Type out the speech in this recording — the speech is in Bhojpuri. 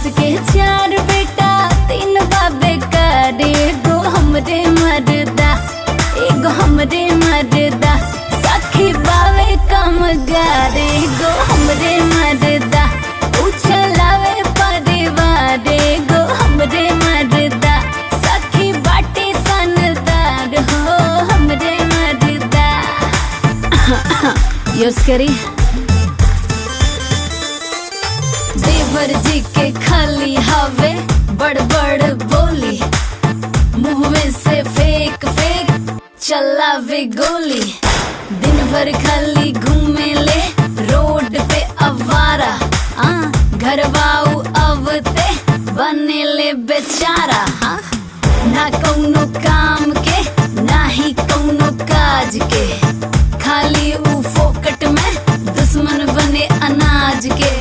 उसके 4 बेटा 3 बाबे करे, एगो हमरे मर्दा एगो हमरे मर्दा, सखी बावे कम गारे, एगो हमरे मर्दा, उछलावे परिवार, एगो हमरे मर्दा, सखी बाटे सनदार हो हमरे मर्दा। यूज करी देवर जी के खाली हवे बड़ बड़ बोली, मुँह से फेंक फेंक चलावे गोली, दिन भर खाली घूमे ले रोड पे अवारा, घरवाऊ अवते बने ले बेचारा। ना कौनो काम के ना ही कौनो काज के, खाली ऊ फोकट में दुश्मन बने अनाज के।